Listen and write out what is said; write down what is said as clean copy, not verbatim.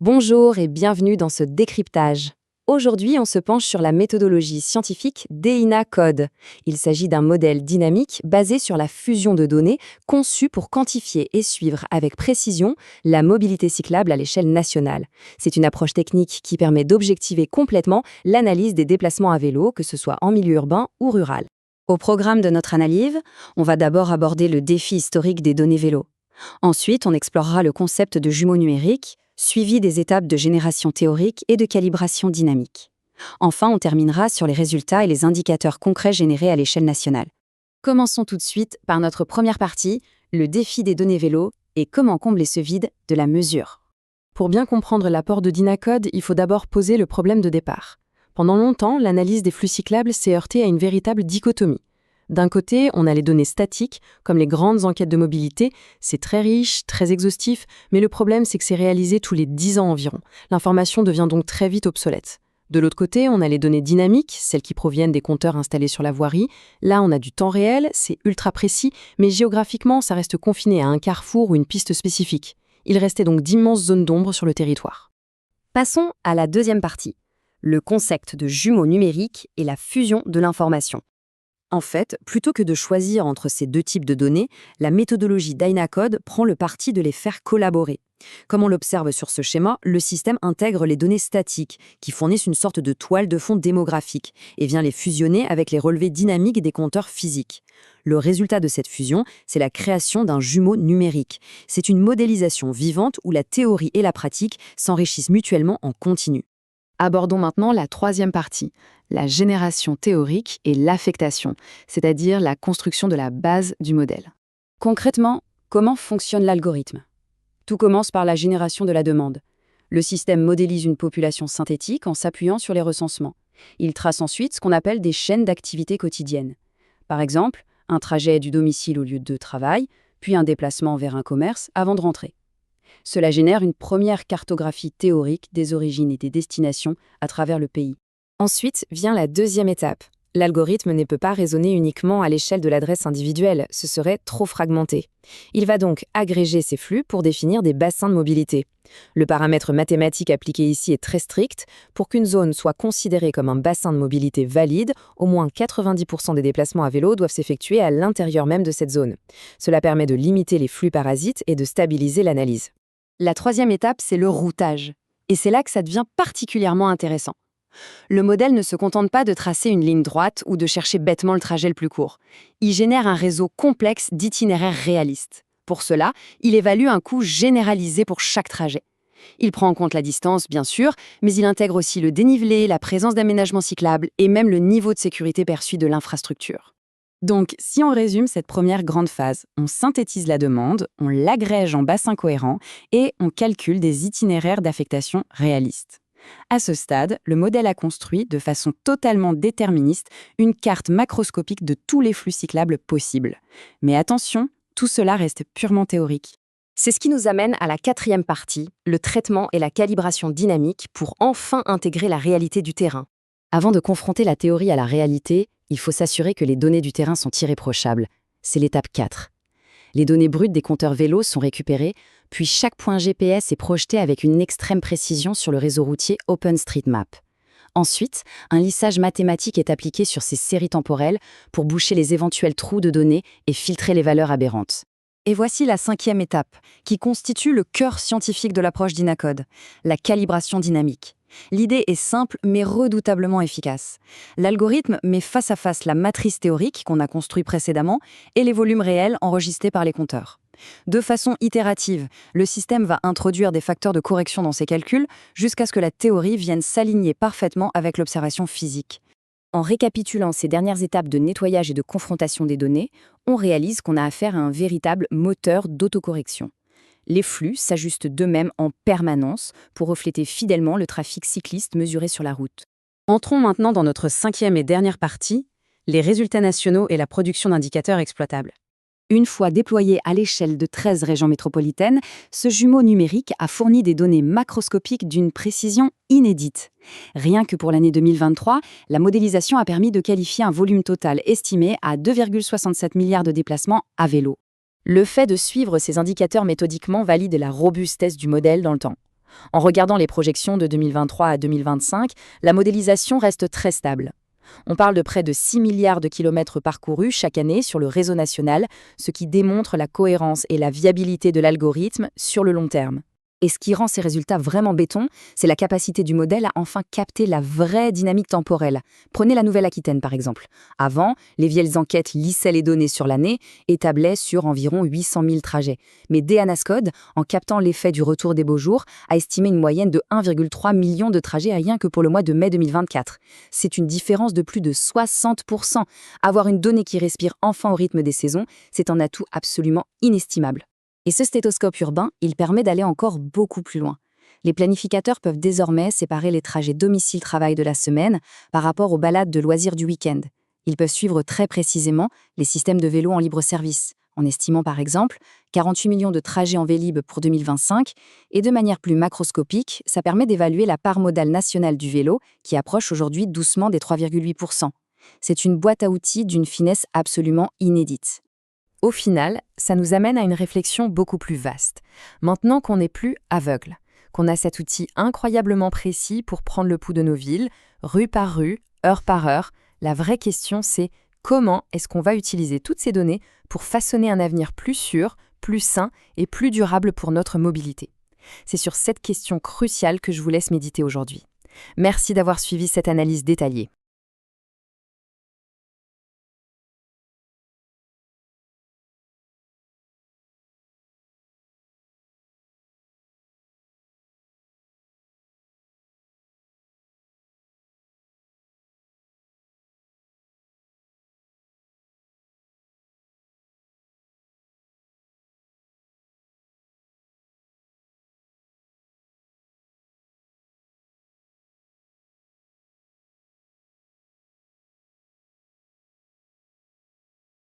Bonjour et bienvenue dans ce décryptage. Aujourd'hui, on se penche sur la méthodologie scientifique DINA-Code. Il s'agit d'un modèle dynamique basé sur la fusion de données conçu pour quantifier et suivre avec précision la mobilité cyclable à l'échelle nationale. C'est une approche technique qui permet d'objectiver complètement l'analyse des déplacements à vélo, que ce soit en milieu urbain ou rural. Au programme de notre analyse, on va d'abord aborder le défi historique des données vélo. Ensuite, on explorera le concept de jumeaux numériques, suivi des étapes de génération théorique et de calibration dynamique. Enfin, on terminera sur les résultats et les indicateurs concrets générés à l'échelle nationale. Commençons tout de suite par notre première partie, le défi des données vélo et comment combler ce vide de la mesure. Pour bien comprendre l'apport de DINA-Code, il faut d'abord poser le problème de départ. Pendant longtemps, l'analyse des flux cyclables s'est heurtée à une véritable dichotomie. D'un côté, on a les données statiques, comme les grandes enquêtes de mobilité. C'est très riche, très exhaustif, mais le problème, c'est que c'est réalisé tous les 10 ans environ. L'information devient donc très vite obsolète. De l'autre côté, on a les données dynamiques, celles qui proviennent des compteurs installés sur la voirie. Là, on a du temps réel, c'est ultra précis, mais géographiquement, ça reste confiné à un carrefour ou une piste spécifique. Il restait donc d'immenses zones d'ombre sur le territoire. Passons à la deuxième partie, le concept de jumeaux numériques et la fusion de l'information. En fait, plutôt que de choisir entre ces deux types de données, la méthodologie DINA-Code prend le parti de les faire collaborer. Comme on l'observe sur ce schéma, le système intègre les données statiques, qui fournissent une sorte de toile de fond démographique, et vient les fusionner avec les relevés dynamiques des compteurs physiques. Le résultat de cette fusion, c'est la création d'un jumeau numérique. C'est une modélisation vivante où la théorie et la pratique s'enrichissent mutuellement en continu. Abordons maintenant la troisième partie, la génération théorique et l'affectation, c'est-à-dire la construction de la base du modèle. Concrètement, comment fonctionne l'algorithme ? Tout commence par la génération de la demande. Le système modélise une population synthétique en s'appuyant sur les recensements. Il trace ensuite ce qu'on appelle des chaînes d'activités quotidiennes. Par exemple, un trajet du domicile au lieu de travail, puis un déplacement vers un commerce avant de rentrer. Cela génère une première cartographie théorique des origines et des destinations à travers le pays. Ensuite vient la deuxième étape. L'algorithme ne peut pas raisonner uniquement à l'échelle de l'adresse individuelle, ce serait trop fragmenté. Il va donc agréger ces flux pour définir des bassins de mobilité. Le paramètre mathématique appliqué ici est très strict. Pour qu'une zone soit considérée comme un bassin de mobilité valide, au moins 90% des déplacements à vélo doivent s'effectuer à l'intérieur même de cette zone. Cela permet de limiter les flux parasites et de stabiliser l'analyse. La troisième étape, c'est le routage. Et c'est là que ça devient particulièrement intéressant. Le modèle ne se contente pas de tracer une ligne droite ou de chercher bêtement le trajet le plus court. Il génère un réseau complexe d'itinéraires réalistes. Pour cela, il évalue un coût généralisé pour chaque trajet. Il prend en compte la distance, bien sûr, mais il intègre aussi le dénivelé, la présence d'aménagements cyclables et même le niveau de sécurité perçu de l'infrastructure. Donc, si on résume cette première grande phase, on synthétise la demande, on l'agrège en bassins cohérents et on calcule des itinéraires d'affectation réalistes. À ce stade, le modèle a construit, de façon totalement déterministe, une carte macroscopique de tous les flux cyclables possibles. Mais attention, tout cela reste purement théorique. C'est ce qui nous amène à la quatrième partie, le traitement et la calibration dynamique pour enfin intégrer la réalité du terrain. Avant de confronter la théorie à la réalité, il faut s'assurer que les données du terrain sont irréprochables. C'est l'étape 4. Les données brutes des compteurs vélos sont récupérées, puis chaque point GPS est projeté avec une extrême précision sur le réseau routier OpenStreetMap. Ensuite, un lissage mathématique est appliqué sur ces séries temporelles pour boucher les éventuels trous de données et filtrer les valeurs aberrantes. Et voici la cinquième étape, qui constitue le cœur scientifique de l'approche DINA-Code, la calibration dynamique. L'idée est simple mais redoutablement efficace. L'algorithme met face à face la matrice théorique qu'on a construite précédemment et les volumes réels enregistrés par les compteurs. De façon itérative, le système va introduire des facteurs de correction dans ses calculs jusqu'à ce que la théorie vienne s'aligner parfaitement avec l'observation physique. En récapitulant ces dernières étapes de nettoyage et de confrontation des données, on réalise qu'on a affaire à un véritable moteur d'autocorrection. Les flux s'ajustent d'eux-mêmes en permanence pour refléter fidèlement le trafic cycliste mesuré sur la route. Entrons maintenant dans notre cinquième et dernière partie, les résultats nationaux et la production d'indicateurs exploitables. Une fois déployé à l'échelle de 13 régions métropolitaines, ce jumeau numérique a fourni des données macroscopiques d'une précision inédite. Rien que pour l'année 2023, la modélisation a permis de qualifier un volume total estimé à 2,67 milliards de déplacements à vélo. Le fait de suivre ces indicateurs méthodiquement valide la robustesse du modèle dans le temps. En regardant les projections de 2023 à 2025, la modélisation reste très stable. On parle de près de 6 milliards de kilomètres parcourus chaque année sur le réseau national, ce qui démontre la cohérence et la viabilité de l'algorithme sur le long terme. Et ce qui rend ces résultats vraiment béton, c'est la capacité du modèle à enfin capter la vraie dynamique temporelle. Prenez la Nouvelle-Aquitaine par exemple. Avant, les vieilles enquêtes lissaient les données sur l'année et tablaient sur environ 800 000 trajets. Mais DNASCODE, en captant l'effet du retour des beaux jours, a estimé une moyenne de 1,3 million de trajets rien que pour le mois de mai 2024. C'est une différence de plus de 60%. Avoir une donnée qui respire enfin au rythme des saisons, c'est un atout absolument inestimable. Et ce stéthoscope urbain, il permet d'aller encore beaucoup plus loin. Les planificateurs peuvent désormais séparer les trajets domicile-travail de la semaine par rapport aux balades de loisirs du week-end. Ils peuvent suivre très précisément les systèmes de vélo en libre-service, en estimant par exemple 48 millions de trajets en Vélib pour 2025, et de manière plus macroscopique, ça permet d'évaluer la part modale nationale du vélo, qui approche aujourd'hui doucement des 3,8%. C'est une boîte à outils d'une finesse absolument inédite. Au final, ça nous amène à une réflexion beaucoup plus vaste. Maintenant qu'on n'est plus aveugle, qu'on a cet outil incroyablement précis pour prendre le pouls de nos villes, rue par rue, heure par heure, la vraie question c'est comment est-ce qu'on va utiliser toutes ces données pour façonner un avenir plus sûr, plus sain et plus durable pour notre mobilité. C'est sur cette question cruciale que je vous laisse méditer aujourd'hui. Merci d'avoir suivi cette analyse détaillée.